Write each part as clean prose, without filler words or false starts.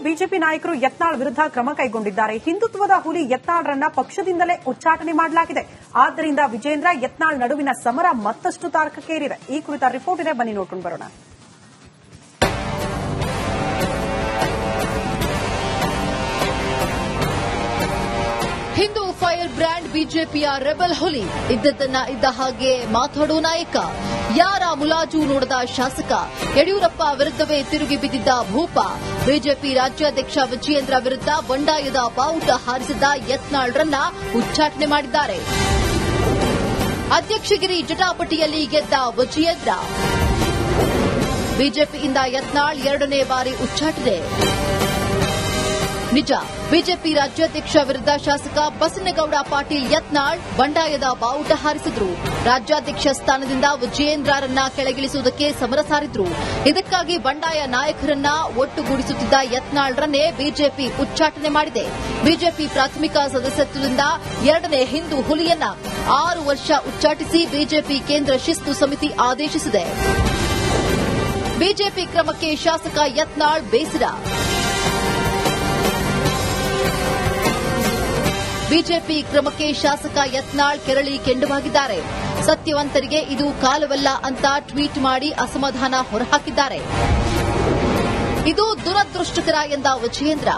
BJP ನಾಯಕರು ಯತ್ನಾಳ್ ವಿರುದ್ಧ ಕ್ರಮ ಕೈಗೊಂಡಿದ್ದಾರೆ. ಹಿಂದುತ್ವದ ಹುಲಿ ಯತ್ನಾಳ್ರನ್ನ ಪಕ್ಷದಿಂದಲೇ ಉಚ್ಚಾಟನೆ ಮಾಡಲಾಗಿದೆ. ಆದ್ದರಿಂದ ವಿಜೇಂದ್ರ ಯತ್ನಾಳ್ ನಡುವಿನ ಸಮರ ಮತ್ತಷ್ಟು ತಾರಕಕ್ಕೇರಿದೆ. ಈ ಕುರಿತ ರಿಪೋರ್ಟ್ ಇದೆ, ಬನ್ನಿ ನೋಡ್ಕೊಂಡು ಬರೋಣ. ಹಿಂದೂ ಫೈರ್ ಬ್ರ್ಯಾಂಡ್ ಬಿಜೆಪಿಯ ರೆಬಲ್ ಹುಲಿ ಇದ್ದದ್ದನ್ನ ಇದ್ದ ಹಾಗೆ ಮಾತಾಡೋ ನಾಯಕ, ಯಾರ ಮುಲಾಜು ನೋಡದ ಶಾಸಕ, ಯಡಿಯೂರಪ್ಪ ವಿರುದ್ಧವೇ ತಿರುಗಿ ಬಿದ್ದಿದ್ದ ಭೂಪ, ಬಿಜೆಪಿ ರಾಜ್ಯಾಧ್ಯಕ್ಷ ವಿಜಯೇಂದ್ರ ವಿರುದ್ಧ ಬಂಡಾಯದ ಬಾವುಟ ಹಾರಿಸಿದ್ದ ಯತ್ನಾಳ್ರನ್ನ ಉಚ್ಚಾಟನೆ ಮಾಡಿದ್ದಾರೆ. ಅಧ್ಯಕ್ಷಗಿರಿ ಜಟಾಪಟಿಯಲ್ಲಿ ಗೆದ್ದ ವಿಜಯೇಂದ್ರ, ಬಿಜೆಪಿಯಿಂದ ಯತ್ನಾಳ್ ಎರಡನೇ ಬಾರಿ ಉಚ್ಚಾಟನೆ. ನಿಜ, ಬಿಜೆಪಿ ರಾಜ್ಯಾಧ್ಯಕ್ಷ ವಿರುದ್ಧ ಶಾಸಕ ಬಸನಗೌಡ ಪಾಟೀಲ್ ಯತ್ನಾಳ್ ಬಂಡಾಯದ ಬಾವುಟ ಹಾರಿಸಿದ್ರು. ರಾಜ್ಯಾಧ್ಯಕ್ಷ ಸ್ಥಾನದಿಂದ ವಿಜಯೇಂದ್ರರನ್ನ ಕೆಳಗಿಳಿಸುವುದಕ್ಕೆ ಸಮರ ಸಾರಿದ್ರು. ಇದಕ್ಕಾಗಿ ಬಂಡಾಯ ನಾಯಕರನ್ನ ಒಟ್ಟುಗೂಡಿಸುತ್ತಿದ್ದ ಯತ್ನಾಳ್ರನ್ನೇ ಬಿಜೆಪಿ ಉಚ್ಚಾಟನೆ ಮಾಡಿದೆ. ಬಿಜೆಪಿ ಪ್ರಾಥಮಿಕ ಸದಸ್ಯತ್ವದಿಂದ ಎರಡನೇ ಹಿಂದೂ ಹುಲಿಯನ್ನ 6 ವರ್ಷ ಉಚ್ಚಾಟಿಸಿ ಬಿಜೆಪಿ ಕೇಂದ್ರ ಶಿಸ್ತು ಸಮಿತಿ ಆದೇಶಿಸಿದೆ. ಬಿಜೆಪಿ ಕ್ರಮಕ್ಕೆ ಶಾಸಕ ಯತ್ನಾಳ್ ಬೇಸರ. ಬಿಜೆಪಿ ಕ್ರಮಕ್ಕೆ ಶಾಸಕ ಯತ್ನಾಳ್ ಕೆರಳಿ ಕೆಂಡವಾಗಿದ್ದಾರೆ. ಸತ್ಯವಂತರಿಗೆ ಇದು ಕಾಲವಲ್ಲ ಅಂತ ಟ್ವೀಟ್ ಮಾಡಿ ಅಸಮಾಧಾನ ಹೊರಹಾಕಿದ್ದಾರೆ. ಇದು ದುರದೃಷ್ಟಕರ ಎಂದ ವಿಜಯೇಂದ್ರ.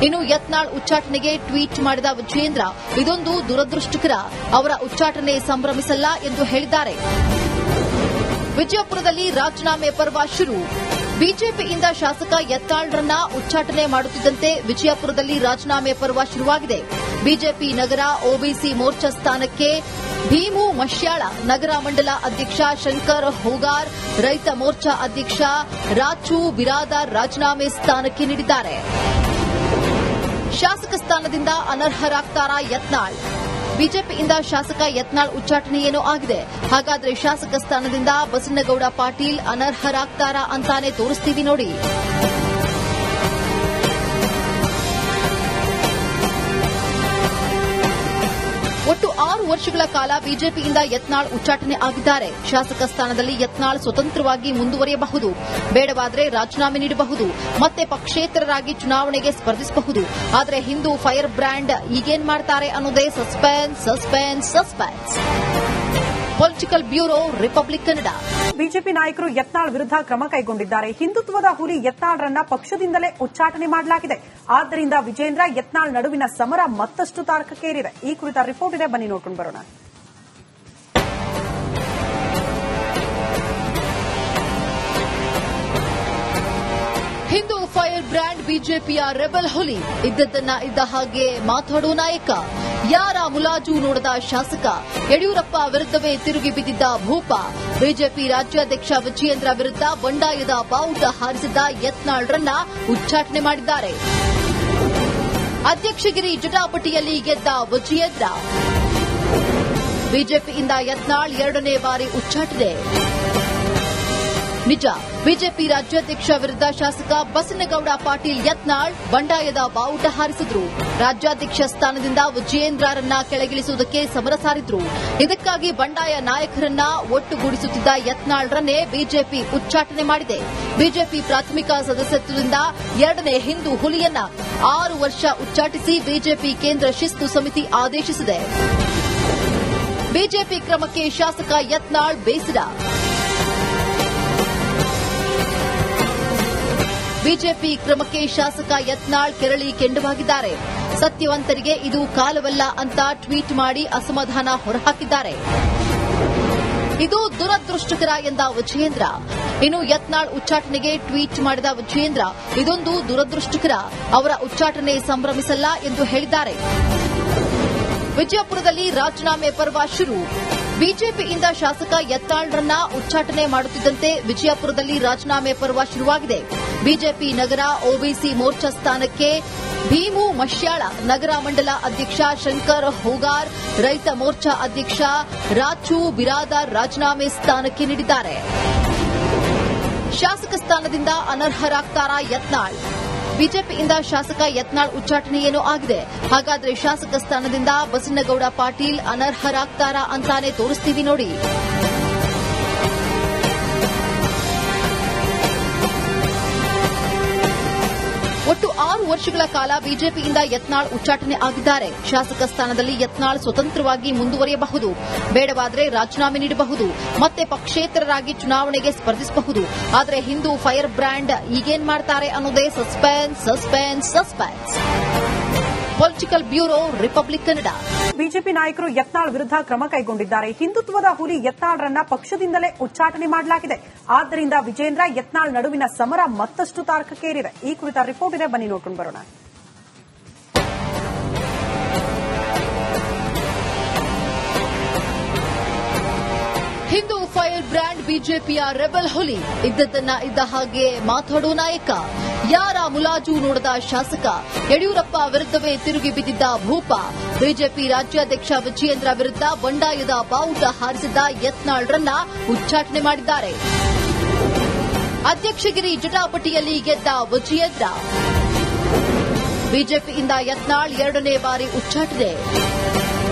ಇನ್ನು ಯತ್ನಾಳ್ ಉಚ್ಚಾಟನೆಗೆ ಟ್ವೀಟ್ ಮಾಡಿದ ವಿಜಯೇಂದ್ರ, ಇದೊಂದು ದುರದೃಷ್ಟಕರ, ಅವರ ಉಚ್ಚಾಟನೆ ಸಂಭ್ರಮಿಸಲ್ಲ ಎಂದು ಹೇಳಿದ್ದಾರೆ. ವಿಜಯಪುರದಲ್ಲಿ ರಾಜೀನಾಮೆ ಪರ್ವ ಶುರು. ಬಿಜೆಪಿಯಿಂದ ಶಾಸಕ ಯತ್ನಾಳ್ರನ್ನ ಉಚ್ಚಾಟನೆ ಮಾಡುತ್ತಿದ್ದಂತೆ ವಿಜಯಪುರದಲ್ಲಿ ರಾಜೀನಾಮೆ ಪರ್ವ ಶುರುವಾಗಿದೆ. ಬಿಜೆಪಿ ನಗರ ಒಬಿಸಿ ಮೋರ್ಚಾ ಸ್ಥಾನಕ್ಕೆ ಭೀಮು ಮಶ್ಯಾಳ, ನಗರ ಮಂಡಲ ಅಧ್ಯಕ್ಷ ಶಂಕರ್ ಹೋಗಾರ್, ರೈತ ಮೋರ್ಚಾ ಅಧ್ಯಕ್ಷ ರಾಚು ಬಿರಾದಾರ್ ರಾಜೀನಾಮೆ ಸ್ಥಾನಕ್ಕೆ ನೀಡಿದ್ದಾರೆ. ಶಾಸಕ ಸ್ಥಾನದಿಂದ ಅನರ್ಹರಾಗ್ತಾರಾ ಯತ್ನಾಳ್? ಬಿಜೆಪಿಯಿಂದ ಶಾಸಕ ಯತ್ನಾಳ್ ಉಚ್ಚಾಟನೆ ಏನೋ ಆಗಿದೆ. ಹಾಗಾದ್ರೆ ಶಾಸಕ ಸ್ಥಾನದಿಂದ ಬಸನಗೌಡ ಪಾಟೀಲ್ ಅನರ್ಹರಾಗ್ತಾರಾ ಅಂತಾನೆ ತೋರಿಸ್ತೀವಿ ನೋಡಿ. ಒಟ್ಟು 6 ವರ್ಷಗಳ ಕಾಲ ಬಿಜೆಪಿಯಿಂದ ಯತ್ನಾಳ್ ಉಚ್ಚಾಟನೆ ಆಗಿದ್ದಾರೆ. ಶಾಸಕ ಸ್ಥಾನದಲ್ಲಿ ಯತ್ನಾಳ್ ಸ್ವತಂತ್ರವಾಗಿ ಮುಂದುವರಿಯಬಹುದು, ಬೇಡವಾದರೆ ರಾಜೀನಾಮೆ ನೀಡಬಹುದು, ಮತ್ತೆ ಪಕ್ಷೇತರರಾಗಿ ಚುನಾವಣೆಗೆ ಸ್ಪರ್ಧಿಸಬಹುದು. ಆದರೆ ಹಿಂದೂ ಫೈರ್ ಬ್ರ್ಯಾಂಡ್ ಈಗೇನ್ ಮಾಡ್ತಾರೆ ಅನ್ನೋದೇ suspense suspense suspense. Political bureau, republic Kannada. BJP ನಾಯಕರು ಯತ್ನಾಳ್ ವಿರುದ್ಧ ಕ್ರಮ ಕೈಗೊಂಡಿದ್ದಾರೆ. ಹಿಂದುತ್ವದ ಹುಲಿ ಯತ್ನಾಳ್ರನ್ನ ಪಕ್ಷದಿಂದಲೇ ಉಚ್ಚಾಟನೆ ಮಾಡಲಾಗಿದೆ. ಆದ್ದರಿಂದ ವಿಜೇಂದ್ರ ಯತ್ನಾಳ್ ನಡುವಿನ ಸಮರ ಮತ್ತಷ್ಟು ತಾರಕಕ್ಕೇರಿದೆ. ಈ ಕುರಿತ ರಿಪೋರ್ಟ್ ಇದೆ, ಬನ್ನಿ ನೋಡ್ಕೊಂಡು ಬರೋಣ. ಹಿಂದೂ ಫೈರ್ ಬ್ರ್ಯಾಂಡ್ ಬಿಜೆಪಿಯ ರೆಬಲ್ ಹುಲಿ ಇದ್ದದ್ದನ್ನ ಇದ್ದ ಹಾಗೆ ಮಾತಾಡೋ ನಾಯಕ, ಯಾರ ಮುಲಾಜು ನೋಡದ ಶಾಸಕ, ಯಡಿಯೂರಪ್ಪ ವಿರುದ್ಧವೇ ತಿರುಗಿ ಬಿದ್ದಿದ್ದ ಭೂಪ, ಬಿಜೆಪಿ ರಾಜ್ಯಾಧ್ಯಕ್ಷ ವಿಜಯೇಂದ್ರ ವಿರುದ್ಧ ಬಂಡಾಯದ ಬಾವುಟ ಹಾರಿಸಿದ್ದ ಯತ್ನಾಳ್ರನ್ನ ಉಚ್ಚಾಟನೆ ಮಾಡಿದ್ದಾರೆ. ಅಧ್ಯಕ್ಷಗಿರಿ ಜಟಾಪಟಿಯಲ್ಲಿ ಗೆದ್ದ ವಿಜಯೇಂದ್ರ, ಬಿಜೆಪಿಯಿಂದ ಯತ್ನಾಳ್ ಎರಡನೇ ಬಾರಿ ಉಚ್ಚಾಟನೆ. ನಿಜ, ಬಿಜೆಪಿ ರಾಜ್ಯಾಧ್ಯಕ್ಷ ವಿರುದ್ಧ ಶಾಸಕ ಬಸನಗೌಡ ಪಾಟೀಲ್ ಯತ್ನಾಳ್ ಬಂಡಾಯದ ಬಾವುಟ ಹಾರಿಸಿದ್ರು. ರಾಜ್ಯಾಧ್ಯಕ್ಷ ಸ್ಥಾನದಿಂದ ವಿಜಯೇಂದ್ರರನ್ನ ಕೆಳಗಿಳಿಸುವುದಕ್ಕೆ ಸಮರ ಸಾರಿದ್ರು. ಇದಕ್ಕಾಗಿ ಬಂಡಾಯ ನಾಯಕರನ್ನ ಒಟ್ಟುಗೂಡಿಸುತ್ತಿದ್ದ ಯತ್ನಾಳ್ರನ್ನೇ ಬಿಜೆಪಿ ಉಚ್ಚಾಟನೆ ಮಾಡಿದೆ. ಬಿಜೆಪಿ ಪ್ರಾಥಮಿಕ ಸದಸ್ಯತ್ವದಿಂದ ಎರಡನೇ ಹಿಂದೂ ಹುಲಿಯನ್ನ 6 ವರ್ಷ ಉಚ್ಚಾಟಿಸಿ ಬಿಜೆಪಿ ಕೇಂದ್ರ ಶಿಸ್ತು ಸಮಿತಿ ಆದೇಶಿಸಿದೆ. ಬಿಜೆಪಿ ಕ್ರಮಕ್ಕೆ ಶಾಸಕ ಯತ್ನಾಳ್ ಬೇಸರ. ಬಿಜೆಪಿ ಕ್ರಮಕ್ಕೆ ಶಾಸಕ ಯತ್ನಾಳ್ ಕೆರಳಿ ಕೆಂಡವಾಗಿದ್ದಾರೆ. ಸತ್ಯವಂತರಿಗೆ ಇದು ಕಾಲವಲ್ಲ ಅಂತ ಟ್ವೀಟ್ ಮಾಡಿ ಅಸಮಾಧಾನ ಹೊರಹಾಕಿದ್ದಾರೆ. ಇದು ದುರದೃಷ್ಟಕರ ಎಂದ ವಿಜಯೇಂದ್ರ. ಇನ್ನು ಯತ್ನಾಳ್ ಉಚ್ಚಾಟನೆಗೆ ಟ್ವೀಟ್ ಮಾಡಿದ ವಿಜಯೇಂದ್ರ, ಇದೊಂದು ದುರದೃಷ್ಟಕರ, ಅವರ ಉಚ್ಚಾಟನೆ ಸಂಭ್ರಮಿಸಲ್ಲ ಎಂದು ಹೇಳಿದ್ದಾರೆ. ವಿಜಯಪುರದಲ್ಲಿ ರಾಜೀನಾಮೆ ಪರ್ವ ಶುರು. ಬಿಜೆಪಿಯಿಂದ ಶಾಸಕ ಯತ್ನಾಳ್ರನ್ನ ಉಚ್ಚಾಟನೆ ಮಾಡುತ್ತಿದ್ದಂತೆ ವಿಜಯಪುರದಲ್ಲಿ ರಾಜೀನಾಮೆ ಪರ್ವ ಶುರುವಾಗಿದೆ. ಬಿಜೆಪಿ ನಗರ ಒಬಿಸಿ ಮೋರ್ಚಾ ಸ್ಥಾನಕ್ಕೆ ಭೀಮು ಮಶ್ಯಾಳ, ನಗರ ಮಂಡಲ ಅಧ್ಯಕ್ಷ ಶಂಕರ್ ಹೋಗಾರ್, ರೈತ ಮೋರ್ಚಾ ಅಧ್ಯಕ್ಷ ರಾಚು ಬಿರಾದಾರ್ ರಾಜೀನಾಮೆ ಸ್ಥಾನಕ್ಕೆ ನೀಡಿದ್ದಾರೆ. ಶಾಸಕ ಸ್ಥಾನದಿಂದ ಅನರ್ಹರಾಗ್ತಾರಾ ಯತ್ನಾಳ್? ಬಿಜೆಪಿಯಿಂದ ಶಾಸಕ ಯತ್ನಾಳ್ ಉಚ್ಚಾಟನೆ ಏನೋ ಆಗಿದೆ. ಹಾಗಾದ್ರೆ ಶಾಸಕ ಸ್ಥಾನದಿಂದ ಬಸನಗೌಡ ಪಾಟೀಲ್ ಅನರ್ಹರಾಗ್ತಾರಾ ಅಂತಾನೆ ತೋರಿಸ್ತೀವಿ ನೋಡಿ. ಒಟ್ಟು 6 ವರ್ಷಗಳ ಕಾಲ ಬಿಜೆಪಿಯಿಂದ ಯತ್ನಾಳ್ ಉಚ್ಚಾಟನೆ ಆಗಿದ್ದಾರೆ. ಶಾಸಕ ಸ್ಥಾನದಲ್ಲಿ ಯತ್ನಾಳ್ ಸ್ವತಂತ್ರವಾಗಿ ಮುಂದುವರಿಯಬಹುದು, ಬೇಡವಾದರೆ ರಾಜೀನಾಮೆ ನೀಡಬಹುದು, ಮತ್ತೆ ಪಕ್ಷೇತರರಾಗಿ ಚುನಾವಣೆಗೆ ಸ್ಪರ್ಧಿಸಬಹುದು. ಆದರೆ ಹಿಂದೂ ಫೈರ್ ಬ್ರ್ಯಾಂಡ್ ಈಗೇನ್ ಮಾಡ್ತಾರೆ ಅನ್ನೋದೇ suspense suspense suspense. Political bureau, republic Kannada. BJP ನಾಯಕರು ಯತ್ನಾಳ್ ವಿರುದ್ಧ ಕ್ರಮ ಕೈಗೊಂಡಿದ್ದಾರೆ. ಹಿಂದುತ್ವದ ಹುಲಿ ಯತ್ನಾಳ್ರನ್ನ ಪಕ್ಷದಿಂದಲೇ ಉಚ್ಚಾಟನೆ ಮಾಡಲಾಗಿದೆ. ಆದ್ದರಿಂದ ವಿಜೇಂದ್ರ ಯತ್ನಾಳ್ ನಡುವಿನ ಸಮರ ಮತ್ತಷ್ಟು ತಾರಕಕ್ಕೇರಿದೆ. ಈ ಕುರಿತ ರಿಪೋರ್ಟ್ ಇದೆ, ಬನ್ನಿ ನೋಡ್ಕೊಂಡು ಬರೋಣ. ಹಿಂದೂ ಫೈರ್ ಬ್ರ್ಯಾಂಡ್ ಬಿಜೆಪಿಯ ರೆಬೆಲ್ ಹುಲಿ, ಇದ್ದದ್ದನ್ನ ಇದ್ದ ಹಾಗೆ ಮಾತಾಡೋ ನಾಯಕ, ಯಾರ ಮುಲಾಜು ನೋಡದ ಶಾಸಕ, ಯಡಿಯೂರಪ್ಪ ವಿರುದ್ಧವೇ ತಿರುಗಿ ಬಿದ್ದಿದ್ದ ಭೂಪ, ಬಿಜೆಪಿ ರಾಜ್ಯಾಧ್ಯಕ್ಷ ವಿಜಯೇಂದ್ರ ವಿರುದ್ಧ ಬಂಡಾಯದ ಬಾವುಟ ಹಾರಿಸಿದ್ದ ಯತ್ನಾಳ್ರನ್ನ ಉಚ್ಚಾಟನೆ ಮಾಡಿದ್ದಾರೆ. ಅಧ್ಯಕ್ಷಗಿರಿ ಜಟಾಪಟಿಯಲ್ಲಿ ಗೆದ್ದ ವಿಜಯೇಂದ್ರ. ಬಿಜೆಪಿಯಿಂದ ಯತ್ನಾಳ್ 2ನೇ ಬಾರಿ ಉಚ್ಚಾಟನೆ.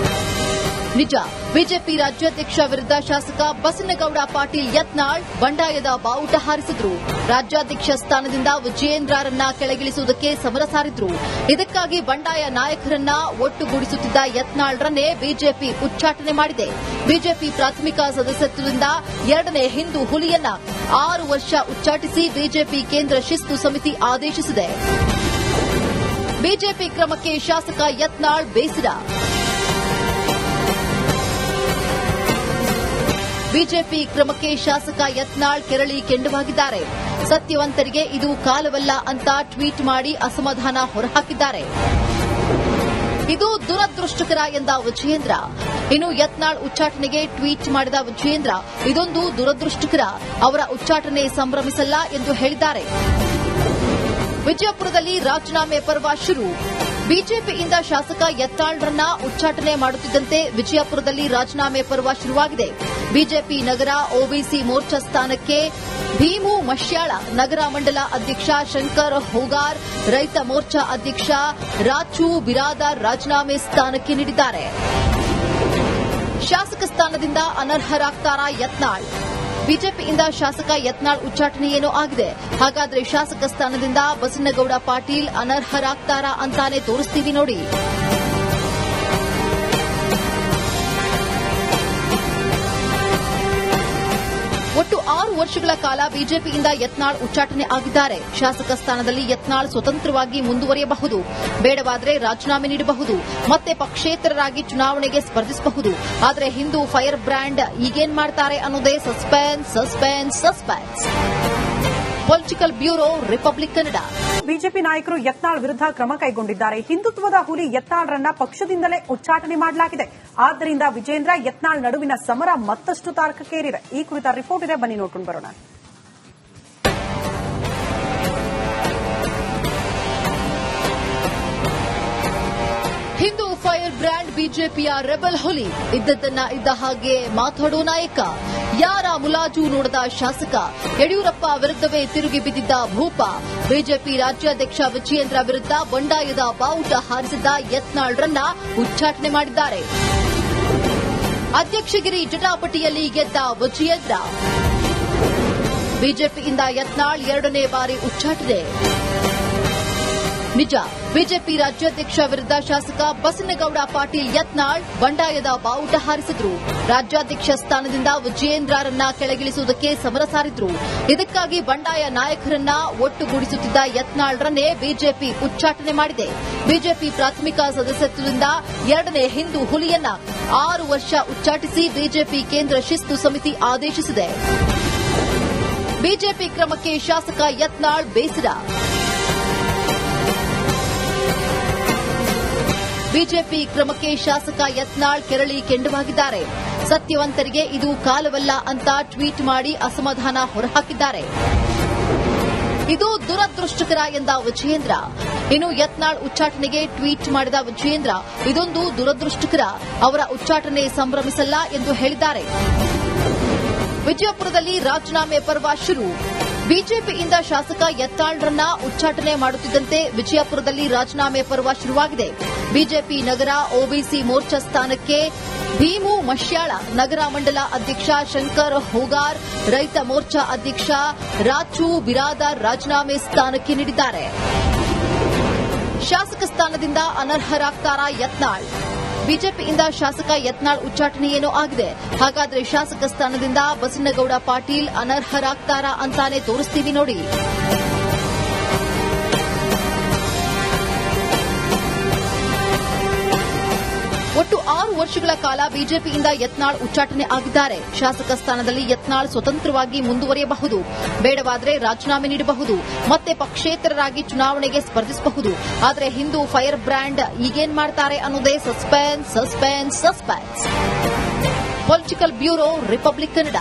ನಿಜ, ಬಿಜೆಪಿ ರಾಜ್ಯಾಧ್ಯಕ್ಷ ವಿರುದ್ಧ ಶಾಸಕ ಬಸನಗೌಡ ಪಾಟೀಲ್ ಯತ್ನಾಳ್ ಬಂಡಾಯದ ಬಾವುಟ ಹಾರಿಸಿದ್ರು. ರಾಜ್ಯಾಧ್ಯಕ್ಷ ಸ್ಥಾನದಿಂದ ವಿಜಯೇಂದ್ರರನ್ನ ಕೆಳಗಿಳಿಸುವುದಕ್ಕೆ ಸಮರ ಸಾರಿದ್ರು. ಇದಕ್ಕಾಗಿ ಬಂಡಾಯ ನಾಯಕರನ್ನ ಒಟ್ಟುಗೂಡಿಸುತ್ತಿದ್ದ ಯತ್ನಾಳ್ರನ್ನೇ ಬಿಜೆಪಿ ಉಚ್ಚಾಟನೆ ಮಾಡಿದೆ. ಬಿಜೆಪಿ ಪ್ರಾಥಮಿಕ ಸದಸ್ಯತ್ವದಿಂದ 2ನೇ ಹಿಂದೂ ಹುಲಿಯನ್ನ 6 ವರ್ಷ ಉಚ್ಚಾಟಿಸಿ ಬಿಜೆಪಿ ಕೇಂದ್ರ ಶಿಸ್ತು ಸಮಿತಿ ಆದೇಶಿಸಿದೆ. ಬಿಜೆಪಿ ಕ್ರಮಕ್ಕೆ ಶಾಸಕ ಯತ್ನಾಳ್ ಬೇಸರ. ಬಿಜೆಪಿ ಕ್ರಮಕ್ಕೆ ಶಾಸಕ ಯತ್ನಾಳ್ ಕೆರಳಿ ಕೆಂಡವಾಗಿದ್ದಾರೆ. ಸತ್ಯವಂತರಿಗೆ ಇದು ಕಾಲವಲ್ಲ ಅಂತ ಟ್ವೀಟ್ ಮಾಡಿ ಅಸಮಾಧಾನ ಹೊರಹಾಕಿದ್ದಾರೆ. ಇದು ದುರದೃಷ್ಟಕರ ಎಂದ ವಿಜಯೇಂದ್ರ. ಇನ್ನು ಯತ್ನಾಳ್ ಉಚ್ಚಾಟನೆಗೆ ಟ್ವೀಟ್ ಮಾಡಿದ ವಿಜಯೇಂದ್ರ, ಇದೊಂದು ದುರದೃಷ್ಟಕರ, ಅವರ ಉಚ್ಚಾಟನೆ ಸಂಭ್ರಮಿಸಲ್ಲ ಎಂದು ಹೇಳಿದ್ದಾರೆ. ವಿಜಯಪುರದಲ್ಲಿ ರಾಜೀನಾಮೆ ಪರ್ವ ಶುರು. ಬಿಜೆಪಿಯಿಂದ ಶಾಸಕ ಯತ್ನಾಳ್ರನ್ನ ಉಚ್ಚಾಟನೆ ಮಾಡುತ್ತಿದ್ದಂತೆ ವಿಜಯಪುರದಲ್ಲಿ ರಾಜೀನಾಮೆ ಪರ್ವ ಶುರುವಾಗಿದೆ. ಬಿಜೆಪಿ ನಗರ ಒಬಿಸಿ ಮೋರ್ಚಾ ಸ್ಥಾನಕ್ಕೆ ಭೀಮು ಮಶ್ಯಾಳ, ನಗರ ಮಂಡಲ ಅಧ್ಯಕ್ಷ ಶಂಕರ್ ಹೋಗಾರ್, ರೈತ ಮೋರ್ಚಾ ಅಧ್ಯಕ್ಷ ರಾಚು ಬಿರಾದಾರ್ ರಾಜೀನಾಮೆ ಸ್ಥಾನಕ್ಕೆ ನೀಡಿದ್ದಾರೆ. ಶಾಸಕ ಸ್ಥಾನದಿಂದ ಅನರ್ಹರಾಗ್ತಾರಾ ಯತ್ನಾಳ್? ಬಿಜೆಪಿಯಿಂದ ಶಾಸಕ ಯತ್ನಾಳ್ ಉಚ್ಚಾಟನೆಯೇನೋ ಆಗಿದೆ. ಹಾಗಾದ್ರೆ ಶಾಸಕ ಸ್ಥಾನದಿಂದ ಬಸನಗೌಡ ಪಾಟೀಲ್ ಅನರ್ಹರಾಗ್ತಾರಾ ಅಂತಾನೆ ತೋರಿಸ್ತೀವಿ ನೋಡಿ. ಒಟ್ಟು 6 ವರ್ಷಗಳ ಕಾಲ ಬಿಜೆಪಿಯಿಂದ ಯತ್ನಾಳ್ ಉಚ್ಚಾಟನೆ ಆಗಿದ್ದಾರೆ. ಶಾಸಕ ಸ್ಥಾನದಲ್ಲಿ ಯತ್ನಾಳ್ ಸ್ವತಂತ್ರವಾಗಿ ಮುಂದುವರಿಯಬಹುದು, ಬೇಡವಾದರೆ ರಾಜೀನಾಮೆ ನೀಡಬಹುದು, ಮತ್ತೆ ಪಕ್ಷೇತರರಾಗಿ ಚುನಾವಣೆಗೆ ಸ್ಪರ್ಧಿಸಬಹುದು. ಆದರೆ ಹಿಂದೂ ಫೈರ್ ಬ್ರ್ಯಾಂಡ್ ಈಗೇನ್ ಮಾಡ್ತಾರೆ ಅನ್ನೋದೇ suspense suspense suspense. Political bureau, republic Kannada. BJP ನಾಯಕರು ಯತ್ನಾಳ್ ವಿರುದ್ಧ ಕ್ರಮ ಕೈಗೊಂಡಿದ್ದಾರೆ. ಹಿಂದುತ್ವದ ಹುಲಿ ಯತ್ನಾಳ್ರನ್ನ ಪಕ್ಷದಿಂದಲೇ ಉಚ್ಚಾಟನೆ ಮಾಡಲಾಗಿದೆ. ಆದ್ದರಿಂದ ವಿಜೇಂದ್ರ ಯತ್ನಾಳ್ ನಡುವಿನ ಸಮರ ಮತ್ತಷ್ಟು ತಾರಕಕ್ಕೇರಿದೆ. ಈ ಕುರಿತ ರಿಪೋರ್ಟ್ ಇದೆ, ಬನ್ನಿ ನೋಡ್ಕೊಂಡು ಬರೋಣ. ಹಿಂದೂ ಫೈರ್ ಬ್ರ್ಯಾಂಡ್ ಬಿಜೆಪಿಯ ರೆಬೆಲ್ ಹುಲಿ, ಇದ್ದದ್ದನ್ನ ಇದ್ದ ಹಾಗೆ ಮಾತಾಡೋ ನಾಯಕ, ಯಾರ ಮುಲಾಜು ನೋಡದ ಶಾಸಕ, ಯಡಿಯೂರಪ್ಪ ವಿರುದ್ಧವೇ ತಿರುಗಿ ಬಿದ್ದಿದ್ದ ಭೂಪ, ಬಿಜೆಪಿ ರಾಜ್ಯಾಧ್ಯಕ್ಷ ವಿಜಯೇಂದ್ರ ವಿರುದ್ಧ ಬಂಡಾಯದ ಬಾವುಟ ಹಾರಿಸಿದ್ದ ಯತ್ನಾಳ್ರನ್ನ ಉಚ್ಚಾಟನೆ ಮಾಡಿದ್ದಾರೆ. ಅಧ್ಯಕ್ಷಗಿರಿ ಜಟಾಪಟಿಯಲ್ಲಿ ಗೆದ್ದ ವಿಜಯೇಂದ್ರ. ಬಿಜೆಪಿಯಿಂದ ಯತ್ನಾಳ್ 2ನೇ ಬಾರಿ ಉಚ್ಚಾಟನೆ. ನಿಜ, ಬಿಜೆಪಿ ರಾಜ್ಯಾಧ್ಯಕ್ಷ ವಿರುದ್ಧ ಶಾಸಕ ಬಸನಗೌಡ ಪಾಟೀಲ್ ಯತ್ನಾಳ್ ಬಂಡಾಯದ ಬಾವುಟ ಹಾರಿಸಿದ್ರು. ರಾಜ್ಯಾಧ್ಯಕ್ಷ ಸ್ಥಾನದಿಂದ ವಿಜಯೇಂದ್ರರನ್ನ ಕೆಳಗಿಳಿಸುವುದಕ್ಕೆ ಸಮರ ಸಾರಿದ್ರು. ಇದಕ್ಕಾಗಿ ಬಂಡಾಯ ನಾಯಕರನ್ನ ಒಟ್ಟುಗೂಡಿಸುತ್ತಿದ್ದ ಯತ್ನಾಳ್ರನ್ನೇ ಬಿಜೆಪಿ ಉಚ್ಚಾಟನೆ ಮಾಡಿದೆ. ಬಿಜೆಪಿ ಪ್ರಾಥಮಿಕ ಸದಸ್ಯತ್ವದಿಂದ 2ನೇ ಹಿಂದೂ ಹುಲಿಯನ್ನ 6 ವರ್ಷ ಉಚ್ಚಾಟಿಸಿ ಬಿಜೆಪಿ ಕೇಂದ್ರ ಶಿಸ್ತು ಸಮಿತಿ ಆದೇಶಿಸಿದೆ. ಬಿಜೆಪಿ ಕ್ರಮಕ್ಕೆ ಶಾಸಕ ಯತ್ನಾಳ್ ಬೇಸರ. ಬಿಜೆಪಿ ಕ್ರಮಕ್ಕೆ ಶಾಸಕ ಯತ್ನಾಳ್ ಕೆರಳಿ ಕೆಂಡವಾಗಿದ್ದಾರೆ. ಸತ್ಯವಂತರಿಗೆ ಇದು ಕಾಲವಲ್ಲ ಅಂತ ಟ್ವೀಟ್ ಮಾಡಿ ಅಸಮಾಧಾನ ಹೊರಹಾಕಿದ್ದಾರೆ. ಇದು ದುರದೃಷ್ಟಕರ ಎಂದ ವಿಜಯೇಂದ್ರ. ಇನ್ನು ಯತ್ನಾಳ್ ಉಚ್ಚಾಟನೆಗೆ ಟ್ವೀಟ್ ಮಾಡಿದ ವಿಜಯೇಂದ್ರ, ಇದೊಂದು ದುರದೃಷ್ಟಕರ, ಅವರ ಉಚ್ಚಾಟನೆ ಸಂಭ್ರಮಿಸಲ್ಲ ಎಂದು ಹೇಳಿದ್ದಾರೆ. ವಿಜಯಪುರದಲ್ಲಿ ರಾಜೀನಾಮೆ ಪರ್ವ ಶುರು. ಬಿಜೆಪಿಯಿಂದ ಶಾಸಕ ಯತ್ನಾಳ್ರನ್ನ ಉಚ್ಚಾಟನೆ ಮಾಡುತ್ತಿದ್ದಂತೆ ವಿಜಯಪುರದಲ್ಲಿ ರಾಜೀನಾಮೆ ಪರ್ವ ಶುರುವಾಗಿದೆ. ಬಿಜೆಪಿ ನಗರ ಒಬಿಸಿ ಮೋರ್ಚಾ ಸ್ಥಾನಕ್ಕೆ ಭೀಮು ಮಶ್ಯಾಳ, ನಗರ ಮಂಡಲ ಅಧ್ಯಕ್ಷ ಶಂಕರ್ ಹೋಗಾರ್, ರೈತ ಮೋರ್ಚಾ ಅಧ್ಯಕ್ಷ ರಾಚು ಬಿರಾದಾರ್ ರಾಜೀನಾಮೆ ಸ್ಥಾನಕ್ಕೆ ನೀಡಿದ್ದಾರೆ. ಸ್ಥಾನದಿಂದ ಅನರ್ಹರಾಗ್ತಾರಾ ಯತ್ನಾಳ್? ಬಿಜೆಪಿಯಿಂದ ಶಾಸಕ ಯತ್ನಾಳ್ ಉಚ್ಚಾಟನೆ ಏನೋ ಆಗಿದೆ. ಹಾಗಾದ್ರೆ ಶಾಸಕ ಸ್ಥಾನದಿಂದ ಬಸನಗೌಡ ಪಾಟೀಲ್ ಅನರ್ಹರಾಗ್ತಾರಾ ಅಂತಾನೆ ತೋರಿಸ್ತೀವಿ ನೋಡಿ. ಒಟ್ಟು 6 ವರ್ಷಗಳ ಕಾಲ ಬಿಜೆಪಿಯಿಂದ ಯತ್ನಾಳ್ ಉಚ್ಚಾಟನೆ ಆಗಿದ್ದಾರೆ. ಶಾಸಕ ಸ್ಥಾನದಲ್ಲಿ ಯತ್ನಾಳ್ ಸ್ವತಂತ್ರವಾಗಿ ಮುಂದುವರಿಯಬಹುದು, ಬೇಡವಾದರೆ ರಾಜೀನಾಮೆ ನೀಡಬಹುದು, ಮತ್ತೆ ಪಕ್ಷೇತರರಾಗಿ ಚುನಾವಣೆಗೆ ಸ್ಪರ್ಧಿಸಬಹುದು. ಆದರೆ ಹಿಂದೂ ಫೈರ್ ಬ್ರ್ಯಾಂಡ್ ಈಗೇನ್ ಮಾಡ್ತಾರೆ ಅನ್ನೋದೇ suspense. Political bureau, republic Kannada.